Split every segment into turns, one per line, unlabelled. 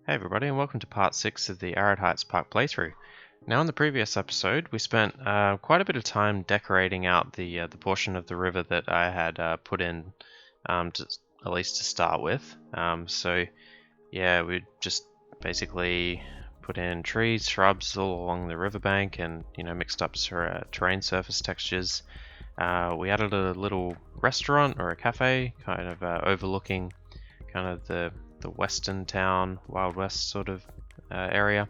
Hey everybody, and welcome to part 6 of the Arid Heights Park playthrough. Now in the previous episode we spent quite a bit of time decorating out the portion of the river that I had put in, at least to start with. So yeah, we just basically put in trees, shrubs all along the riverbank and mixed up terrain surface textures. We added a little restaurant or a cafe kind of overlooking kind of the western town, Wild West sort of area.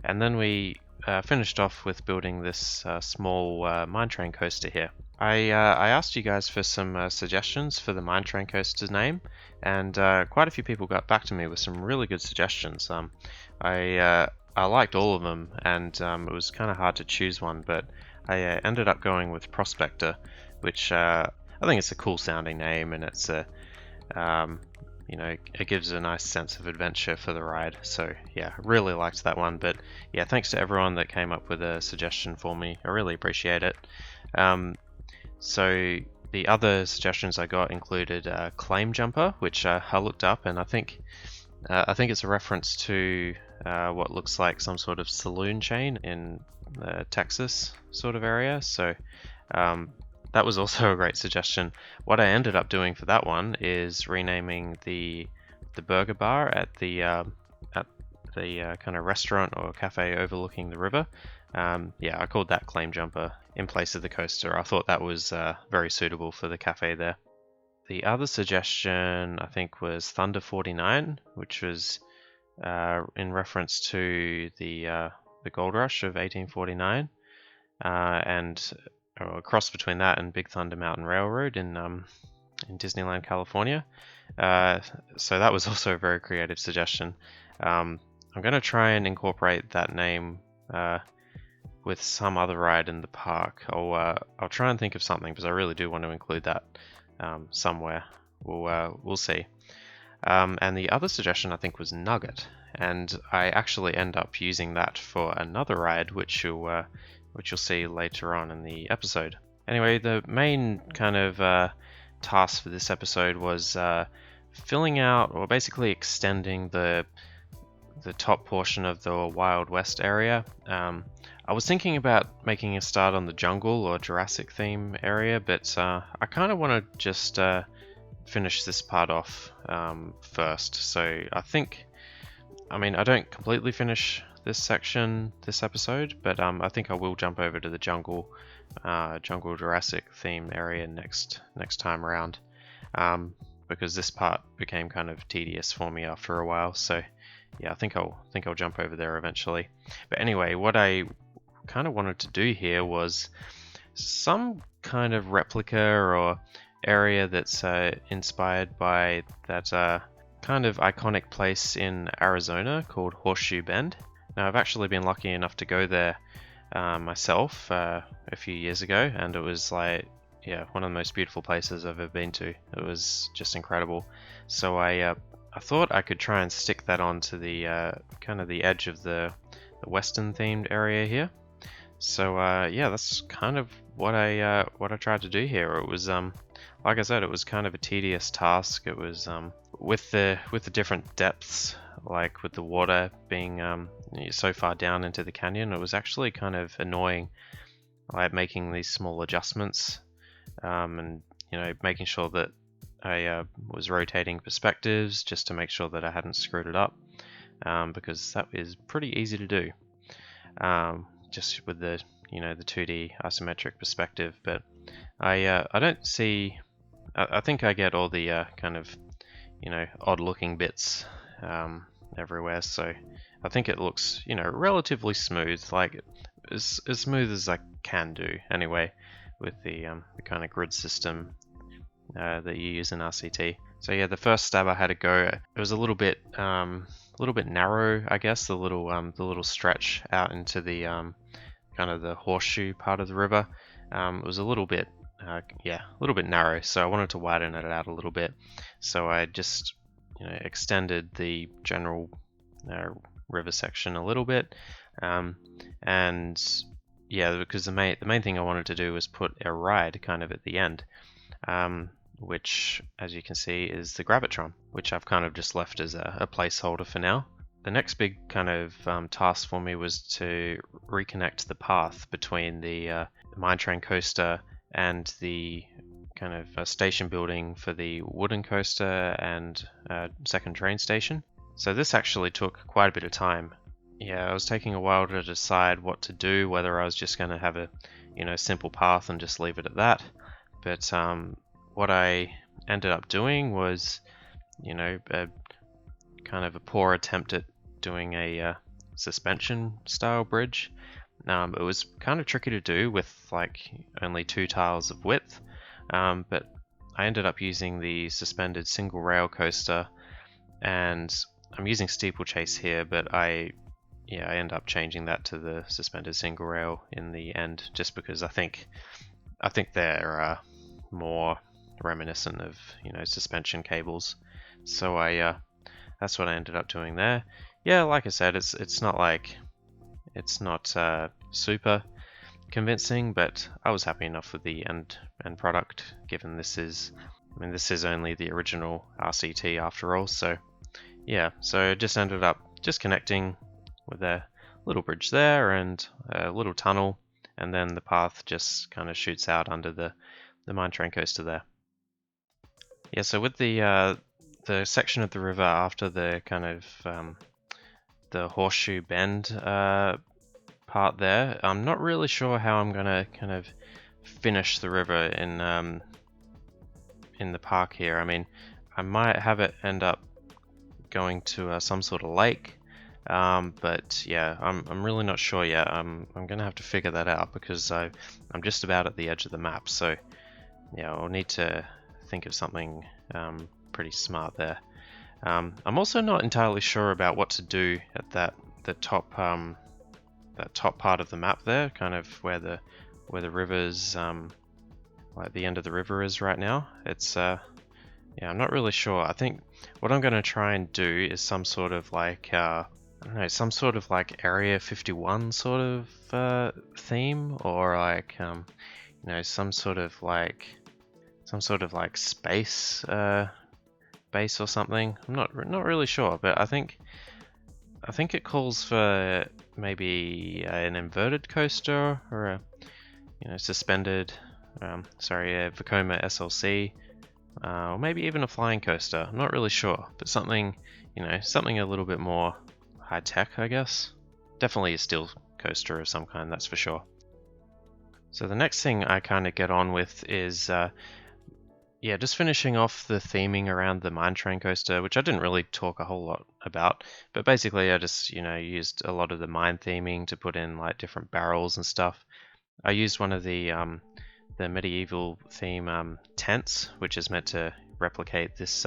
And then we finished off with building this small mine train coaster here. I asked you guys for some suggestions for the mine train coaster's name, and quite a few people got back to me with some really good suggestions. I liked all of them, and it was kind of hard to choose one, but I ended up going with Prospector, which I think it's a cool sounding name, and it's a it gives a nice sense of adventure for the ride. So yeah, I really liked that one. But yeah, thanks to everyone that came up with a suggestion for me. I really appreciate it. So the other suggestions I got included Claim Jumper, which I looked up, and I think it's a reference to what looks like some sort of saloon chain in the Texas sort of area. So that was also a great suggestion. What I ended up doing for that one is renaming the burger bar at the kind of restaurant or cafe overlooking the river. Yeah, I called that Claim Jumper in place of the coaster. I thought that was very suitable for the cafe there. The other suggestion I think was Thunder 49, which was in reference to the gold rush of 1849, and a cross between that and Big Thunder Mountain Railroad in Disneyland, California. So that was also a very creative suggestion. I'm going to try and incorporate that name with some other ride in the park. I'll try and think of something because I really do want to include that somewhere. We'll see. And the other suggestion I think was Nugget, and I actually end up using that for another ride, which you'll see later on in the episode. Anyway, the main kind of task for this episode was filling out, or basically extending the top portion of the Wild West area. I was thinking about making a start on the jungle or Jurassic theme area, but I kind of want to just finish this part off first. So I don't completely finish this section this episode, but I think I will jump over to the jungle Jurassic theme area next time around, because this part became kind of tedious for me after a while. So yeah, I think I'll jump over there eventually. But anyway, what I kind of wanted to do here was some kind of replica or area that's inspired by that kind of iconic place in Arizona called Horseshoe Bend. Now, I've actually been lucky enough to go there myself a few years ago, and it was one of the most beautiful places I've ever been to. It was just incredible. So I thought I could try and stick that onto the kind of the edge of the western themed area here. So yeah, that's kind of what I tried to do here. It was like I said, it was kind of a tedious task. It was with the different depths, like with the water being so far down into the canyon, it was actually kind of annoying, like making these small adjustments, and making sure that I was rotating perspectives just to make sure that I hadn't screwed it up, because that is pretty easy to do, just with the the 2D isometric perspective. But I don't see. I think I get all the kind of odd looking bits everywhere, so I think it looks relatively smooth, like as smooth as I can do anyway, with the kind of grid system that you use in RCT. So yeah, the first stab I had to go, it was a little bit narrow, I guess, the little stretch out into the kind of the horseshoe part of the river. It was a little bit narrow, so I wanted to widen it out a little bit. So I just extended the general river section a little bit, and yeah, because the main thing I wanted to do was put a ride kind of at the end, which, as you can see, is the Gravitron, which I've kind of just left as a placeholder for now. the next big kind of task for me was to reconnect the path between the mine train coaster and the kind of station building for the wooden coaster and second train station. So this actually took quite a bit of time. Yeah, I was taking a while to decide what to do, whether I was just going to have a simple path and just leave it at that. But what I ended up doing was kind of a poor attempt at doing a suspension style bridge. It was kind of tricky to do with like only 2 tiles of width, but I ended up using the suspended single rail coaster, and I'm using steeplechase here, but I end up changing that to the suspended single rail in the end, just because I think they're more reminiscent of suspension cables. So that's what I ended up doing there. Yeah, like I said, it's not super convincing, but I was happy enough with the end product, given this is only the original RCT after all. So yeah, so it just ended up just connecting with a little bridge there and a little tunnel, and then the path just kind of shoots out under the mine train coaster there. Yeah, so with the section of the river after the kind of the Horseshoe Bend part there, I'm not really sure how I'm gonna kind of finish the river in the park here. I mean, I might have it end up going to some sort of lake, but yeah, I'm really not sure yet. I'm gonna have to figure that out, because I'm just about at the edge of the map. So yeah, I'll need to think of something pretty smart there. I'm also not entirely sure about what to do at that top part of the map there, kind of where the river's like the end of the river is right now. It's yeah, I'm not really sure. I think what I'm going to try and do is some sort of like I don't know, some sort of like Area 51 sort of theme, or like some sort of like space base or something. I'm not really sure, but I think it calls for maybe an inverted coaster, or a suspended a Vekoma SLC, or maybe even a flying coaster. I'm not really sure, but something a little bit more high tech, I guess. Definitely a steel coaster of some kind, that's for sure. So the next thing I kind of get on with is just finishing off the theming around the mine train coaster, which I didn't really talk a whole lot about, but basically I just used a lot of the mine theming to put in like different barrels and stuff. I used one of the medieval theme tents, which is meant to replicate this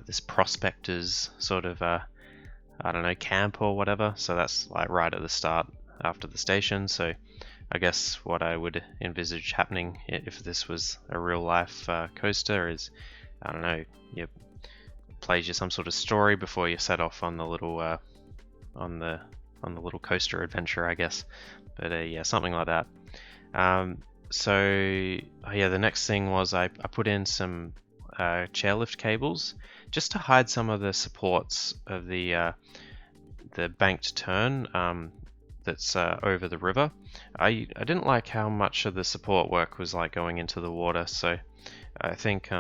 this prospector's sort of I don't know, camp or whatever. So that's like right at the start after the station. So I guess what I would envisage happening if this was a real life coaster is, I don't know, plays you some sort of story before you set off on the little little coaster adventure, I guess. But yeah, something like that. So the next thing was I put in some chairlift cables just to hide some of the supports of the banked turn that's over the river. I didn't like how much of the support work was like going into the water, so I think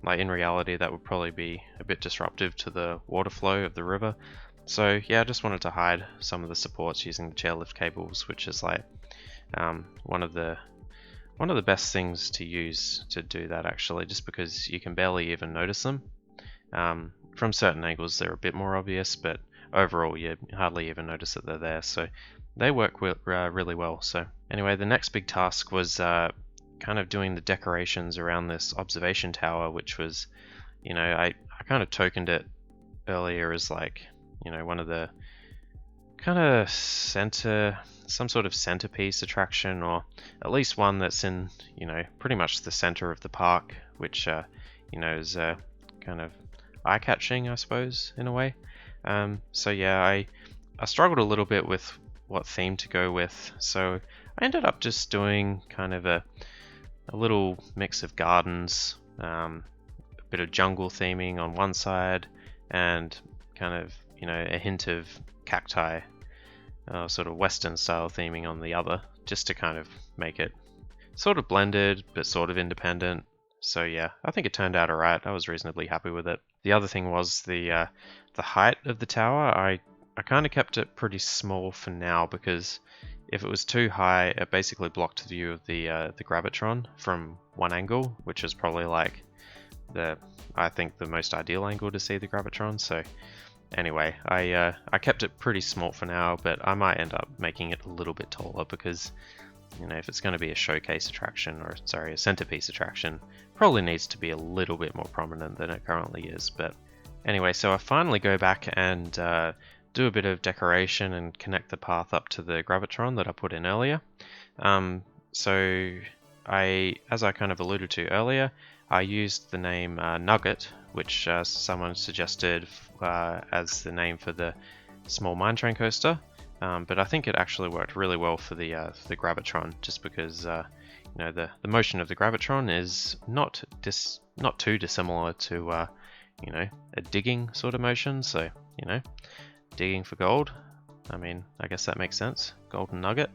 like in reality that would probably be a bit disruptive to the water flow of the river. So yeah, I just wanted to hide some of the supports using the chairlift cables, which is like one of the best things to use to do that, actually, just because you can barely even notice them. From certain angles they're a bit more obvious, but overall you hardly even notice that they're there, so they work really well. So anyway, the next big task was kind of doing the decorations around this observation tower, which was, I kind of tokened it earlier as like, one of the kind of some sort of centerpiece attraction, or at least one that's in, pretty much the center of the park, which, is kind of eye-catching, I suppose, in a way. So yeah, I struggled a little bit with what theme to go with, so I ended up just doing kind of a little mix of gardens, a bit of jungle theming on one side, and kind of you know, a hint of cacti, sort of Western style theming on the other, just to kind of make it sort of blended but sort of independent. So yeah, I think it turned out alright. I was reasonably happy with it. The other thing was the height of the tower. I kind of kept it pretty small for now, because if it was too high, it basically blocked the view of the gravitron from one angle, which is probably like I think the most ideal angle to see the gravitron. So anyway, I kept it pretty small for now, but I might end up making it a little bit taller, because you know, if it's going to be a showcase attraction, or sorry, a centerpiece attraction, probably needs to be a little bit more prominent than it currently is. But anyway, so I finally go back and do a bit of decoration and connect the path up to the gravitron that I put in earlier. So as I kind of alluded to earlier, I used the name Nugget, which someone suggested as the name for the small mine train coaster. But I think it actually worked really well for the gravitron, just because you know, the motion of the gravitron is not too dissimilar to you know, a digging sort of motion. So you know, digging for gold. I mean, I guess that makes sense. Golden nugget.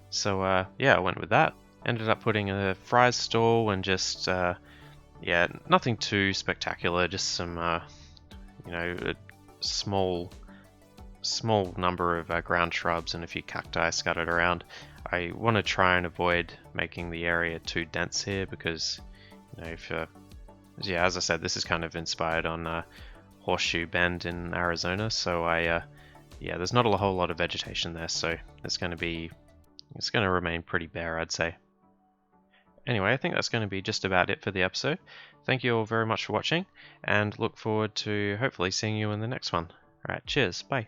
So yeah, I went with that. Ended up putting a fries stall and just yeah, nothing too spectacular. Just some you know, a small number of ground shrubs and a few cacti scattered around. I want to try and avoid making the area too dense here, because you know, if yeah, as I said, this is kind of inspired on Horseshoe Bend in Arizona, so yeah, there's not a whole lot of vegetation there, so it's going to remain pretty bare, I'd say. Anyway, I think that's going to be just about it for the episode. Thank you all very much for watching, and look forward to hopefully seeing you in the next one. Alright, cheers, bye.